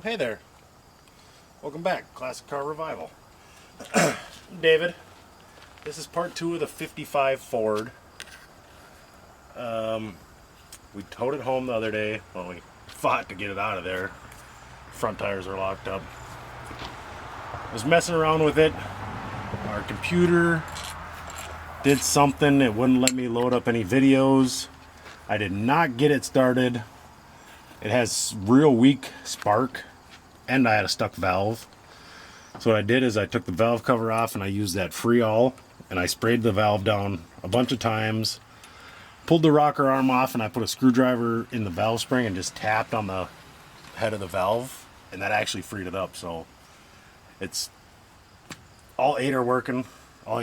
Hey there. Welcome back. Classic Car Revival. David. This is part 2 of the 55 Ford. We towed it home the other day. Well, we fought to get it out of there. Front tires were locked up. I was messing around with it. Our computer did something. It wouldn't let me load up any videos. I did not get it started. It has real weak spark, and I had a stuck valve. So what I did is I took the valve cover off and I used that Freol and I sprayed the valve down a bunch of times, pulled the rocker arm off, and I put a screwdriver in the valve spring and just tapped on the head of the valve, and that actually freed it up. So it's all 8 are working. All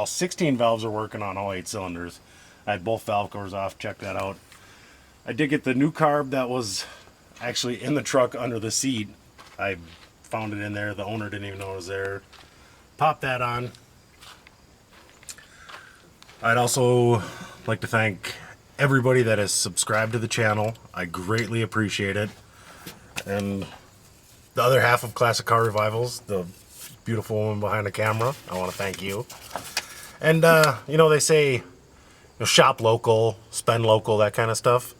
16 valves are working on all 8 cylinders. I had both valve covers off. Check that out. I did get the new carb that was actually in the truck under the seat. I found it in there. The owner didn't even know it was there. Popped that on. I'd also like to thank everybody that has subscribed to the channel. I greatly appreciate it. And the other half of Classic Car Revivals, the beautiful woman behind the camera, I want to thank you. And, you know, they say, shop local, spend local, that kind of stuff.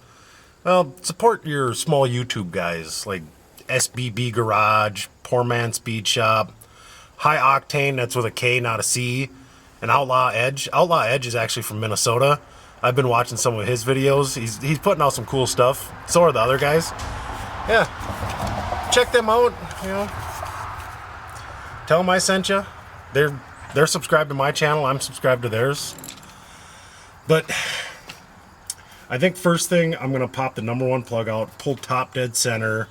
Well, support your small YouTube guys like SBB Garage, Poor Man Speed Shop, High Octane, that's with a K, not a C, and Outlaw Edge. Outlaw Edge is actually from Minnesota. I've been watching some of his videos. He's putting out some cool stuff. So are the other guys. Yeah, check them out. You know, tell them I sent you. They're subscribed to my channel. I'm subscribed to theirs. But I think first thing, I'm going to pop the number 1 plug out, pull top dead center,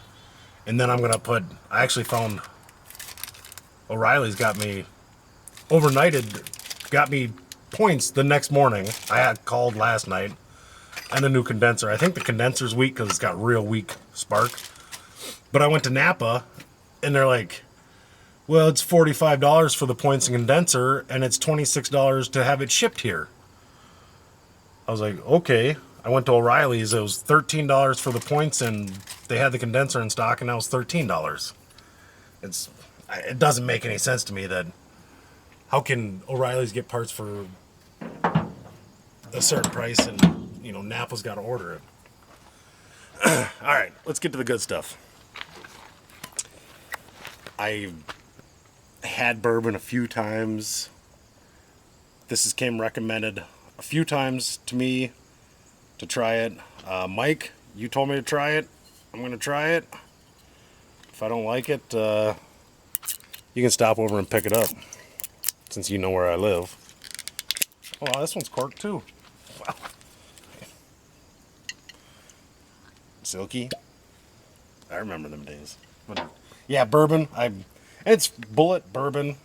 and then I'm going to put, I actually found O'Reilly's got me overnighted, got me points the next morning. I had called last night, and a new condenser. I think the condenser's weak because it's got real weak spark. But I went to Napa, and they're like, well, it's $45 for the points and condenser, and it's $26 to have it shipped here. I was like, okay. I went to O'Reilly's. It was $13 for the points, and they had the condenser in stock, and that was $13. It doesn't make any sense to me that how can O'Reilly's get parts for a certain price, and you know Napa's got to order it. All right, let's get to the good stuff. I had bourbon a few times. This came recommended a few times to me to try it. Mike, you told me to try it. I'm going to try it. If I don't like it, you can stop over and pick it up, since you know where I live. Oh, wow, this one's corked too. Wow. Silky. I remember them days. But yeah, bourbon. It's Bullet bourbon.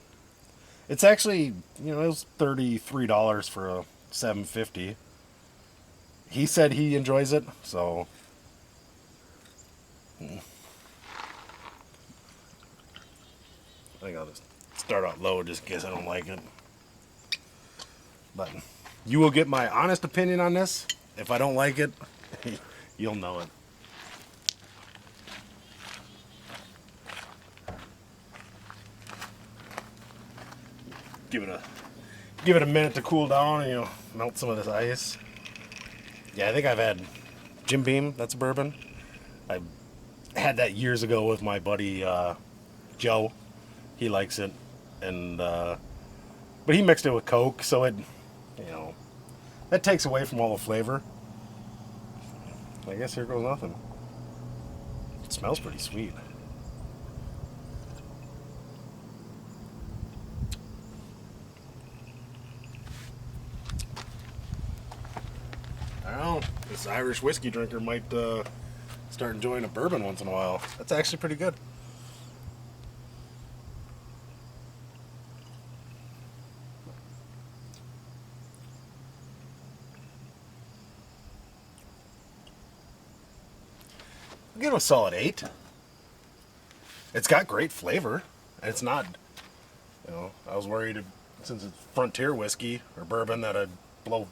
It's actually, you know, it was $33 for a 750. He said he enjoys it, so I think I'll just start out low just in case I don't like it. But you will get my honest opinion on this. If I don't like it, you'll know it. Give it a minute to cool down and, you know, melt some of this ice. Yeah, I think I've had Jim Beam, that's a bourbon. I had that years ago with my buddy Joe. He likes it, and but he mixed it with Coke, so it, you know, that takes away from all the flavor. I guess here goes nothing. It smells pretty sweet. I don't know, this Irish whiskey drinker might start enjoying a bourbon once in a while. That's actually pretty good. I'll give it a solid 8. It's got great flavor. And it's not, you know, I was worried since it's Frontier whiskey or bourbon that I'd blow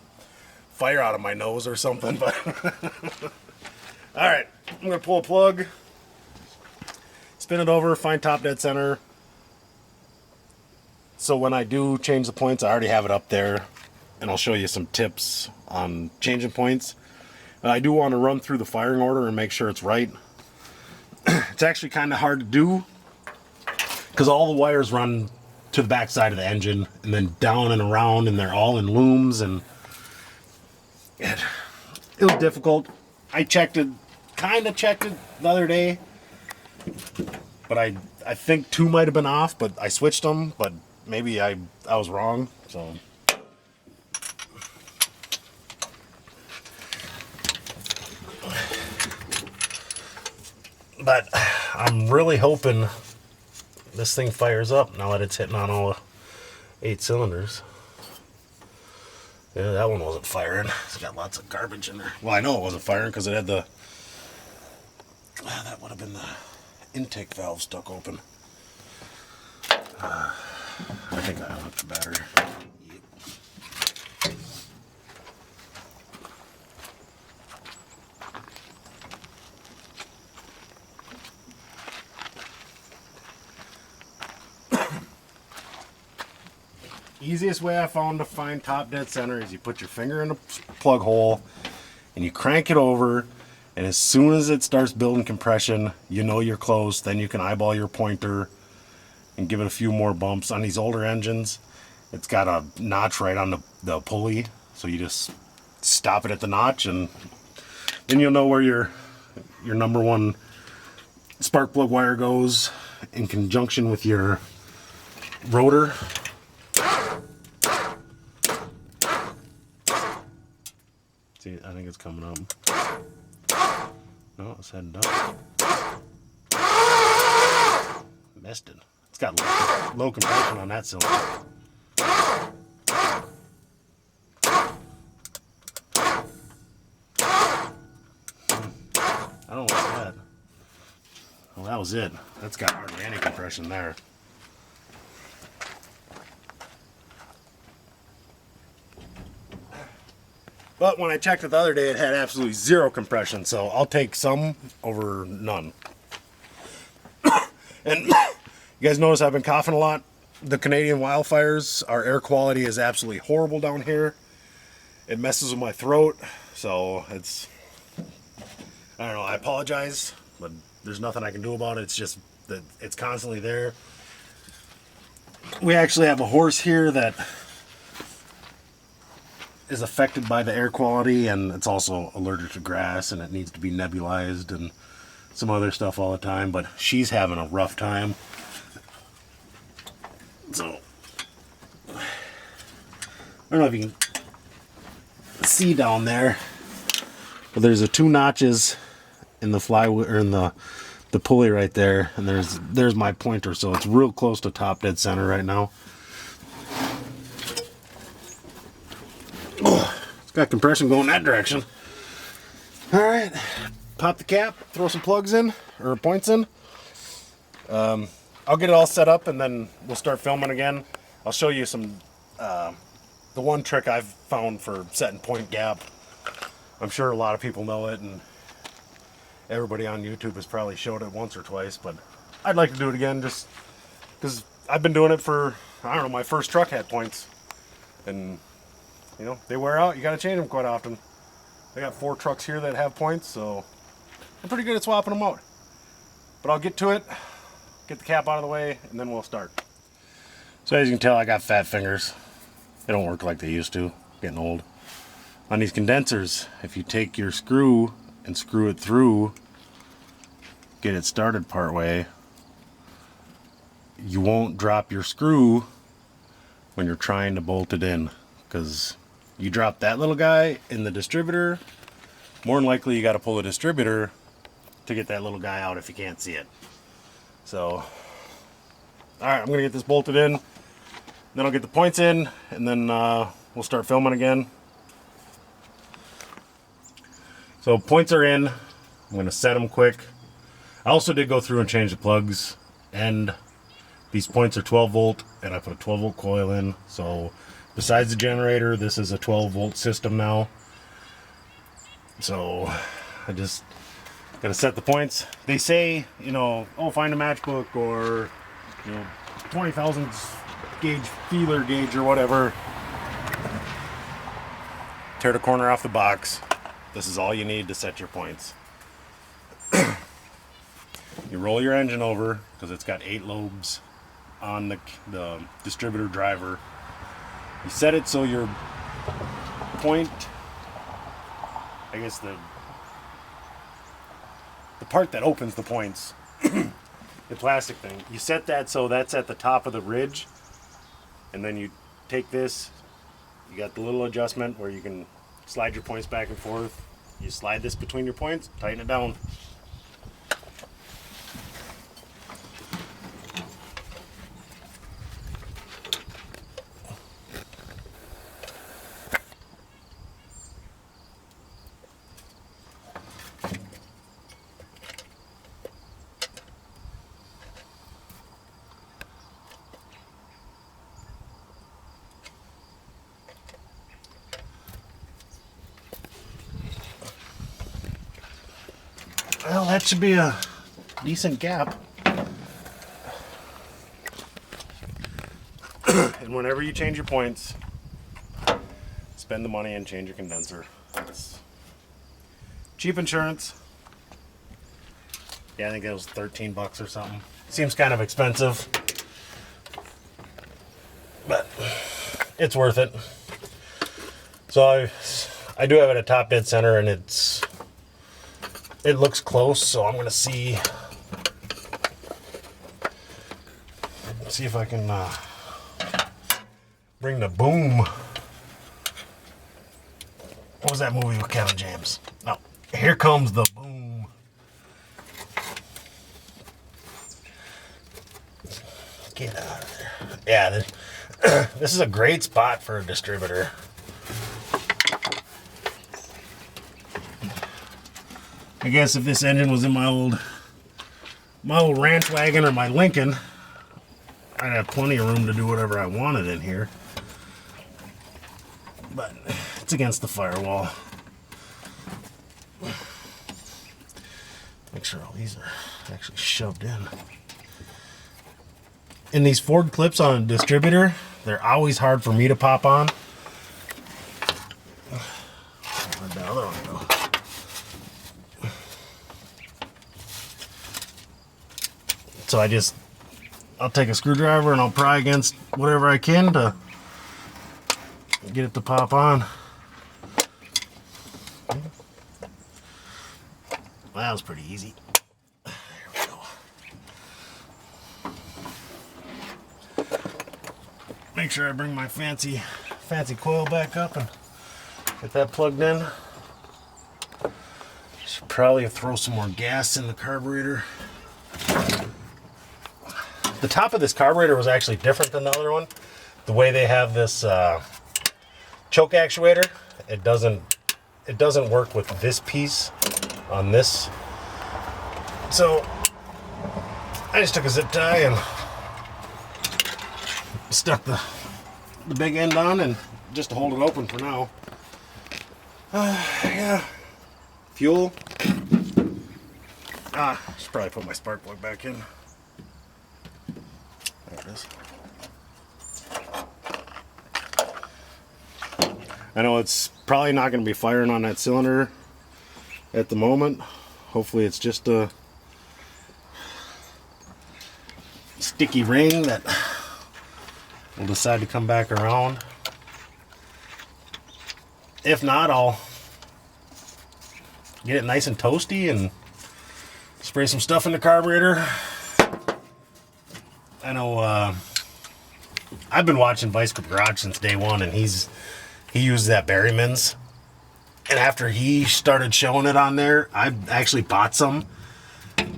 fire out of my nose or something, but all right, I'm gonna pull a plug. spin it over, find top dead center. So when I do change the points, I already have it up there, and I'll show you some tips on changing points. I do want to run through the firing order and make sure it's right. It's actually kind of hard to do because all the wires run to the back side of the engine and then down and around, and they're all in looms, and it was difficult. I kind of checked it the other day, but I think two might have been off, but I switched them, but maybe I was wrong, so. But I'm really hoping this thing fires up now that it's hitting on all 8 cylinders. Yeah, that one wasn't firing. It's got lots of garbage in there. Well, I know it wasn't firing because it had the... that would have been the intake valve stuck open. I think I unhooked the battery. Easiest way I found to find top dead center is you put your finger in the plug hole and you crank it over, and as soon as it starts building compression, you know you're close. Then you can eyeball your pointer and give it a few more bumps. On these older engines, it's got a notch right on the pulley, so you just stop it at the notch, and then you'll know where your number one spark plug wire goes in conjunction with your rotor. See, I think it's coming up. No, it's heading down. Missed it. It's got low compression on that cylinder. I don't like that. Well, that was it. That's got hardly any compression there. But when I checked it the other day, it had absolutely zero compression, so I'll take some over none. And you guys notice I've been coughing a lot. The Canadian wildfires, our air quality is absolutely horrible down here. It messes with my throat, so it's... I don't know, I apologize, but there's nothing I can do about it. It's just that it's constantly there. We actually have a horse here that is affected by the air quality, and it's also allergic to grass, and it needs to be nebulized and some other stuff all the time, but she's having a rough time. So I don't know if you can see down there, but there's 2 notches in the flywheel, or in the pulley right there, and there's my pointer, so it's real close to top dead center right now. Got compression going that direction. Alright, pop the cap, throw some plugs in, or points in. I'll get it all set up and then we'll start filming again. I'll show you some, the one trick I've found for setting point gap. I'm sure a lot of people know it, and everybody on YouTube has probably showed it once or twice, but I'd like to do it again just because I've been doing it for, I don't know, my first truck had points, and you know, they wear out. You got to change them quite often. I got 4 trucks here that have points, so I'm pretty good at swapping them out. But I'll get to it, get the cap out of the way, and then we'll start. So as you can tell, I got fat fingers. They don't work like they used to. Getting old. On these condensers, if you take your screw and screw it through, get it started part way, you won't drop your screw when you're trying to bolt it in, because you drop that little guy in the distributor, more than likely you got to pull the distributor to get that little guy out if you can't see it. So, alright, I'm going to get this bolted in, then I'll get the points in, and then we'll start filming again. So points are in. I'm going to set them quick. I also did go through and change the plugs, and these points are 12 volt, and I put a 12 volt coil in, so besides the generator, this is a 12 volt system now. So I just Gotta set the points. They say, you know, oh, find a matchbook or, you know, 20 thousandths gauge, feeler gauge or whatever. Tear the corner off the box. This is all you need to set your points. You roll your engine over because it's got 8 lobes on the distributor driver. You set it so your point, I guess the part that opens the points, the plastic thing, you set that so that's at the top of the ridge, and then you take this, you got the little adjustment where you can slide your points back and forth. You slide this between your points, tighten it down. Well, that should be a decent gap. And whenever you change your points, spend the money and change your condenser. It's cheap insurance. Yeah, I think it was 13 bucks or something. Seems kind of expensive, but it's worth it. So I do have it at top dead center, and it looks close, so I'm gonna see if I can bring the boom. What was that movie with Kevin James? No, here comes the boom. Get out of there. Yeah, this is a great spot for a distributor. I guess if this engine was in my old ranch wagon or my Lincoln, I'd have plenty of room to do whatever I wanted in here. But it's against the firewall. Make sure all these are actually shoved in. And these Ford clips on a distributor, they're always hard for me to pop on. Where'd that other one go? So I'll take a screwdriver and I'll pry against whatever I can to get it to pop on. Well, that was pretty easy. There we go. Make sure I bring my fancy coil back up and get that plugged in. Should probably throw some more gas in the carburetor. The top of this carburetor was actually different than the other one. The way they have this choke actuator, it doesn't work with this piece on this. So I just took a zip tie and stuck the big end on, and just to hold it open for now. Yeah. Fuel. Should probably put my spark plug back in. There it is. I know it's probably not going to be firing on that cylinder at the moment. Hopefully it's just a sticky ring that will decide to come back around. If not, I'll get it nice and toasty and spray some stuff in the carburetor. I know I've been watching Vice Grip Garage since day one, and he uses that Berryman's. And after he started showing it on there, I actually bought some,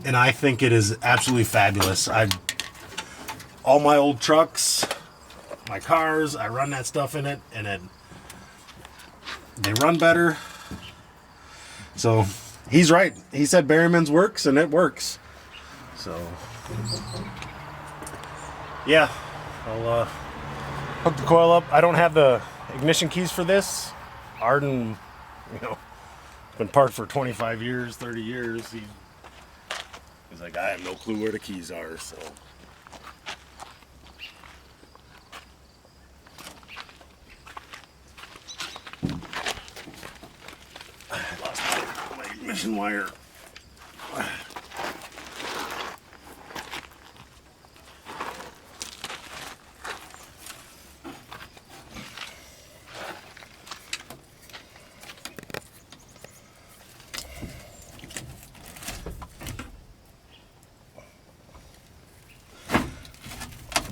and I think it is absolutely fabulous. All my old trucks, my cars, I run that stuff in it, and they run better. So he's right. He said Berryman's works, and it works. So yeah, I'll hook the coil up. I don't have the ignition keys for this. Arden, been parked for 25 years, 30 years. He's like, I have no clue where the keys are, so. I lost my ignition wire.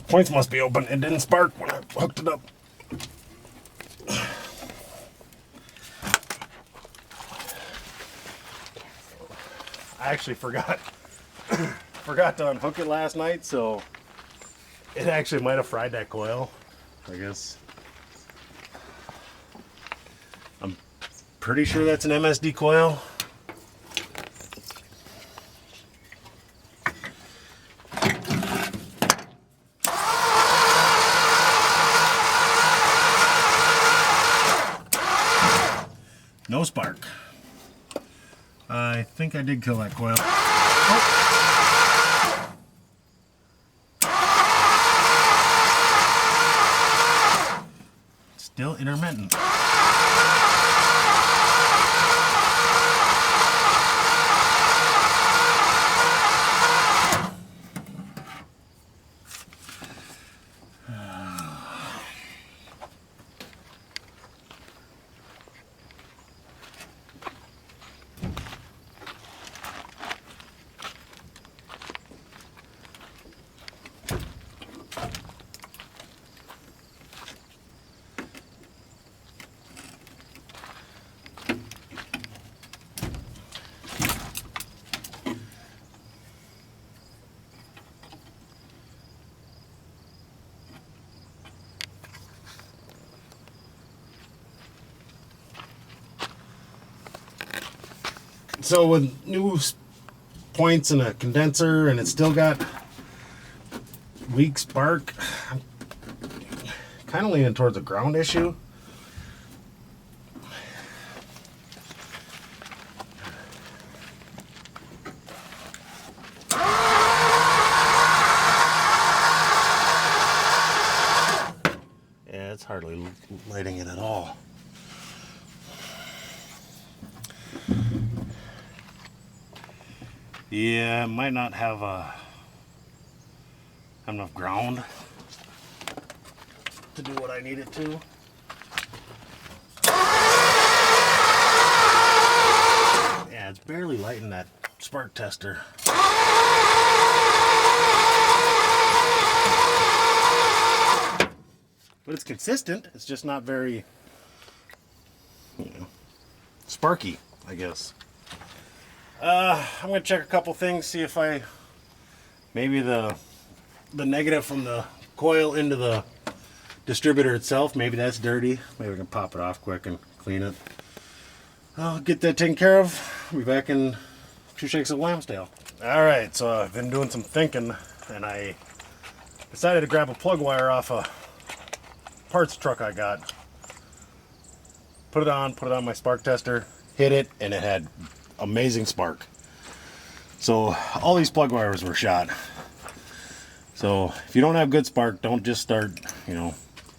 Points must be open. It didn't spark when I hooked it up. I actually forgot to unhook it last night, so it actually might have fried that coil, I guess. I'm pretty sure that's an MSD coil. No spark. I think I did kill that coil. Oh. Still intermittent. So with new points and a condenser, and it's still got weak spark, I'm kind of leaning towards a ground issue. Yeah, it's hardly lighting it at all. Yeah, it might not have enough ground to do what I need it to. Yeah, it's barely lighting that spark tester. But it's consistent. It's just not very, sparky, I guess. I'm gonna check a couple things, see if maybe the negative from the coil into the distributor itself, maybe that's dirty. Maybe we can pop it off quick and clean it. I'll get that taken care of. I'll be back in 2 shakes of lamb's tail. All right, so I've been doing some thinking, and I decided to grab a plug wire off a parts truck I got. Put it on my spark tester, hit it, and it had amazing spark. So all these plug wires were shot. So if you don't have good spark, don't just start,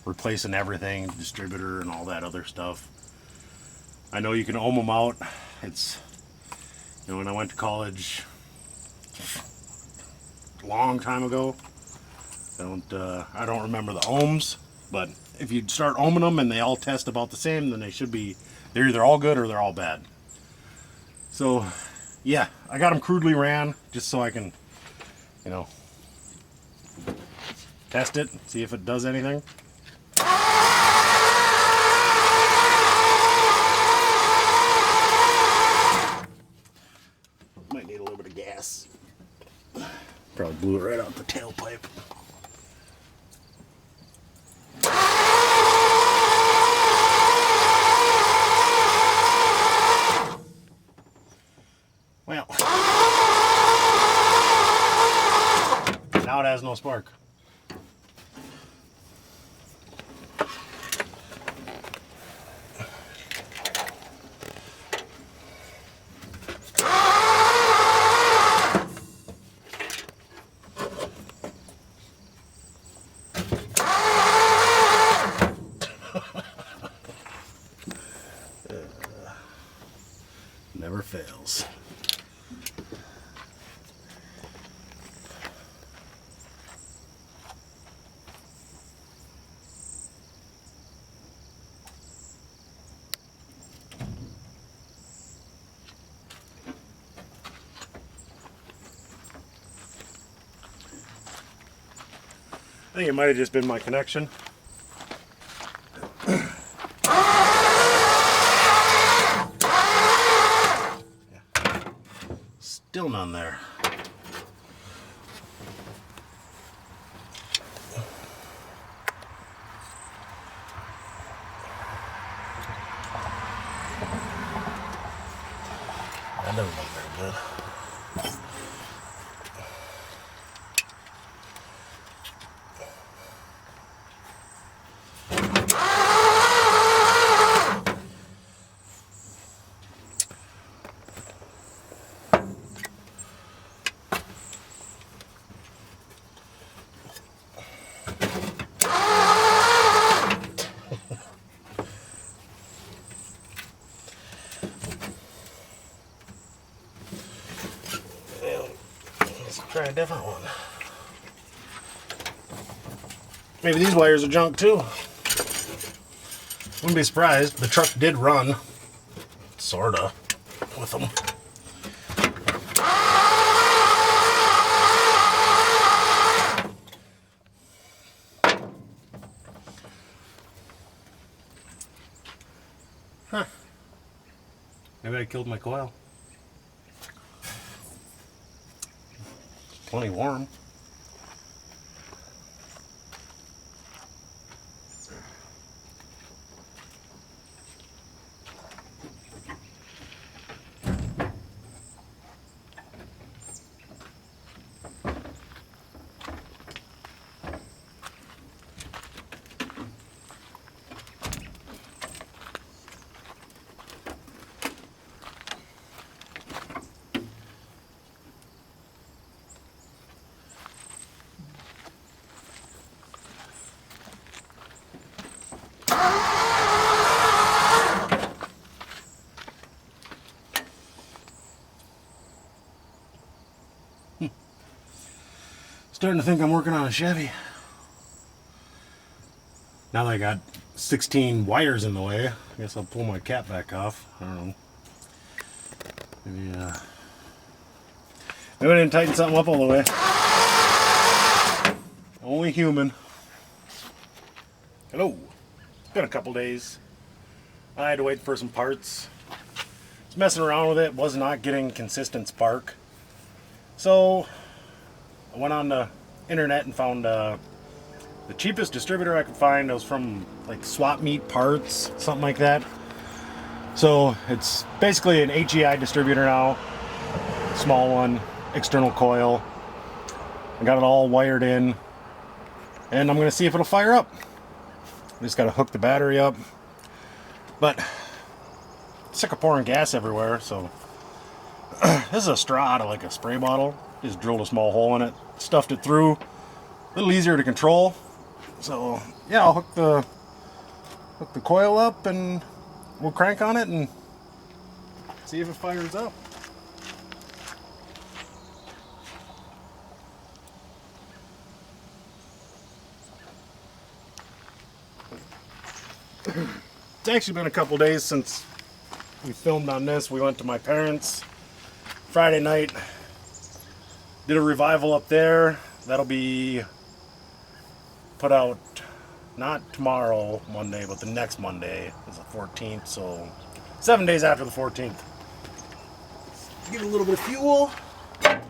replacing everything, distributor and all that other stuff. I know you can ohm them out. It's, when I went to college a long time ago, I don't remember the ohms, but if you start ohming them and they all test about the same, then they're either all good or they're all bad. So, yeah, I got them crudely ran just so I can, test it, see if it does anything. Might need a little bit of gas. Probably blew it right out the tailpipe. Well, now it has no spark. I think it might have just been my connection. Still none there. That doesn't look very good. Try a different one. Maybe these wires are junk too. Wouldn't be surprised. The truck did run, sorta, with them. Huh. Maybe I killed my coil. Plenty warm. Starting to think I'm working on a Chevy. Now that I got 16 wires in the way, I guess I'll pull my cap back off. I don't know. Maybe I didn't tighten something up all the way. Only human. Hello. It's been a couple days. I had to wait for some parts. I was messing around with it, was not getting consistent spark. So I went on the internet and found the cheapest distributor I could find. It was from like Swap Meet Parts, something like that. So it's basically an HEI distributor now. Small one, external coil. I got it all wired in. And I'm going to see if it'll fire up. I just got to hook the battery up. But I'm sick of pouring gas everywhere, so this is a straw out of like a spray bottle. Just drilled a small hole in it, stuffed it through. A little easier to control. So yeah, I'll hook the coil up and we'll crank on it and see if it fires up. It's actually been a couple days since we filmed on this. We went to my parents Friday night, did a revival up there. That'll be put out not tomorrow, Monday, but the next Monday is the 14th, so 7 days after the 14th. Give it a little bit of fuel. Yeah,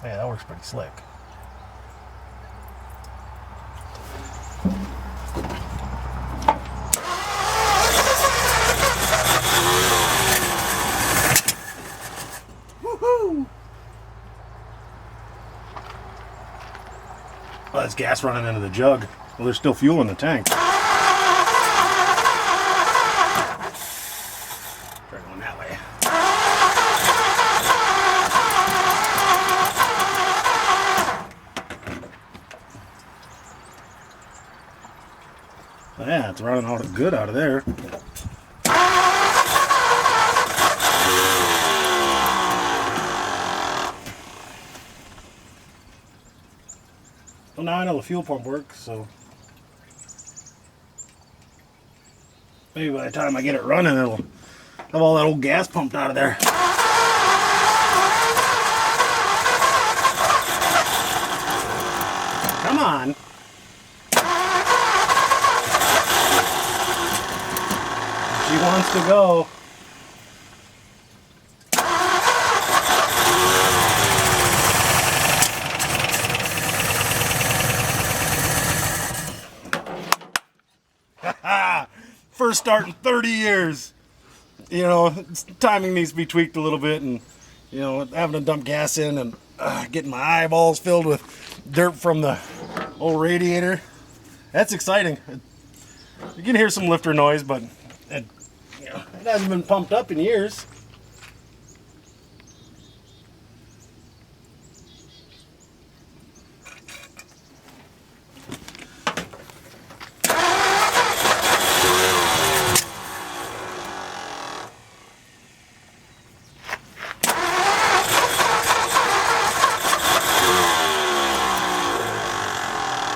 that works pretty slick. Woohoo! Well, that's gas running into the jug. Well, there's still fuel in the tank. Try going that way. Yeah, it's running all good out of there. Well, now I know the fuel pump works, so maybe by the time I get it running, it'll have all that old gas pumped out of there. to go. First start in 30 years. You know, timing needs to be tweaked a little bit, and you know, having to dump gas in and getting my eyeballs filled with dirt from the old radiator. That's exciting. You can hear some lifter noise, but it hasn't been pumped up in years.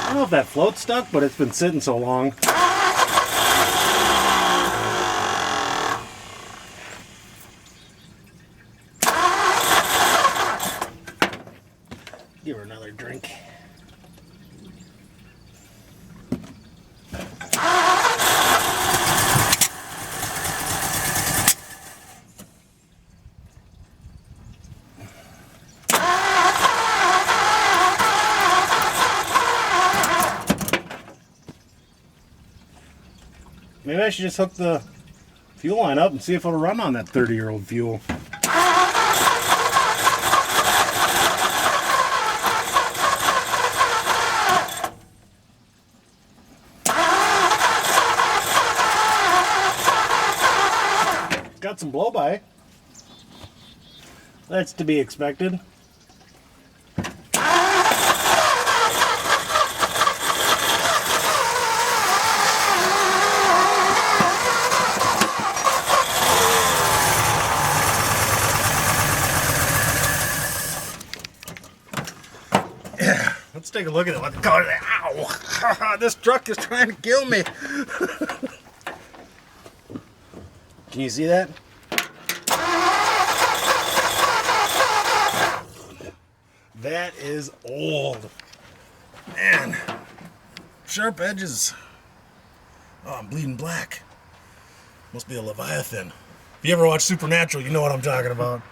I don't know if that float's stuck, but it's been sitting so long. Give her another drink. Maybe I should just hook the fuel line up and see if it'll run on that 30-year-old fuel. Got some blow-by. That's to be expected. Let's take a look at it. What the color? Ow! This truck is trying to kill me. Can you see that? That is old. Man. Sharp edges. Oh, I'm bleeding black. Must be a Leviathan. If you ever watch Supernatural, you know what I'm talking about.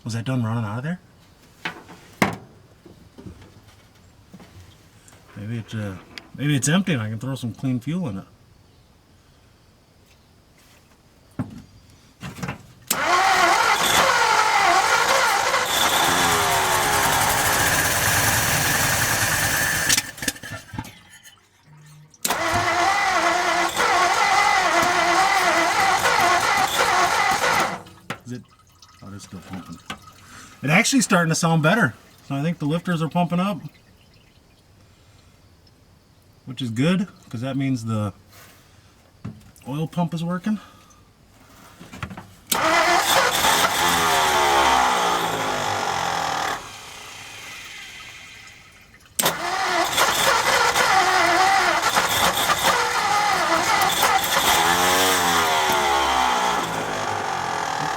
Was that done running out of there? Maybe it's empty and I can throw some clean fuel in it. Is it? Oh, it's still pumping. It's actually starting to sound better. So I think the lifters are pumping up, which is good because that means the oil pump is working.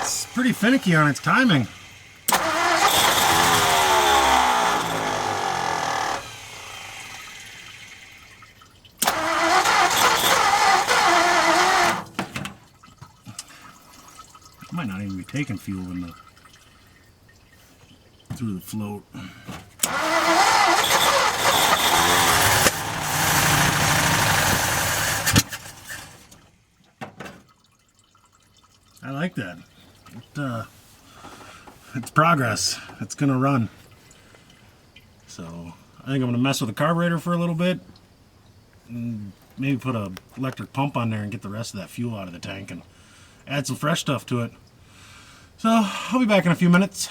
It's pretty finicky on its timing. Might not even be taking fuel in through the float. I like that. It's progress. It's gonna run. So I think I'm gonna mess with the carburetor for a little bit, and maybe put a electric pump on there and get the rest of that fuel out of the tank and add some fresh stuff to it. So I'll be back in a few minutes.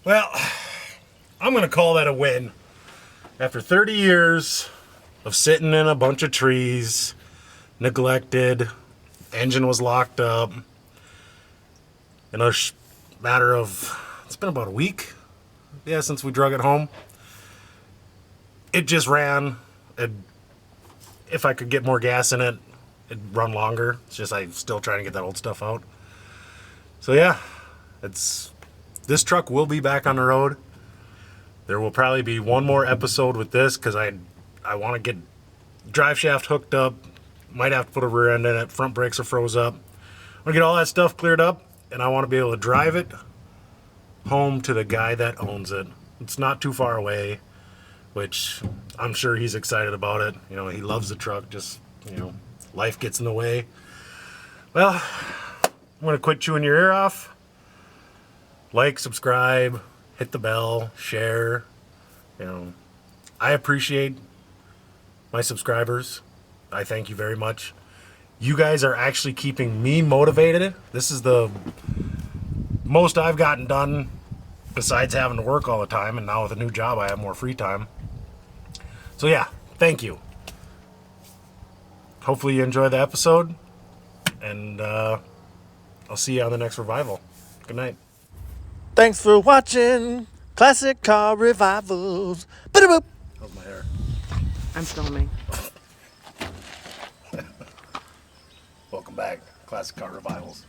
Well, I'm going to call that a win. After 30 years of sitting in a bunch of trees, neglected, engine was locked up, in a matter of, it's been about a week, yeah, since we drug it home. It just ran. If I could get more gas in it, it'd run longer. It's just I'm still trying to get that old stuff out. So yeah, this truck will be back on the road. There will probably be one more episode with this because I want to get drive shaft hooked up. Might have to put a rear end in it. Front brakes are froze up. I want to get all that stuff cleared up, and I want to be able to drive it home to the guy that owns it. It's not too far away, which I'm sure he's excited about it. You know, he loves the truck. Just, you know, life gets in the way. Well, I'm going to quit chewing your ear off. Like, subscribe, hit the bell, share. You know, I appreciate my subscribers. I thank you very much. You guys are actually keeping me motivated. This is the most I've gotten done besides having to work all the time, and now with a new job I have more free time. So yeah, thank you. Hopefully you enjoy the episode, and I'll see you on the next revival. Good night. Thanks for watching Classic Car Revivals. Ba-da-boop. How's my hair? I'm filming. Welcome back, Classic Car Revivals.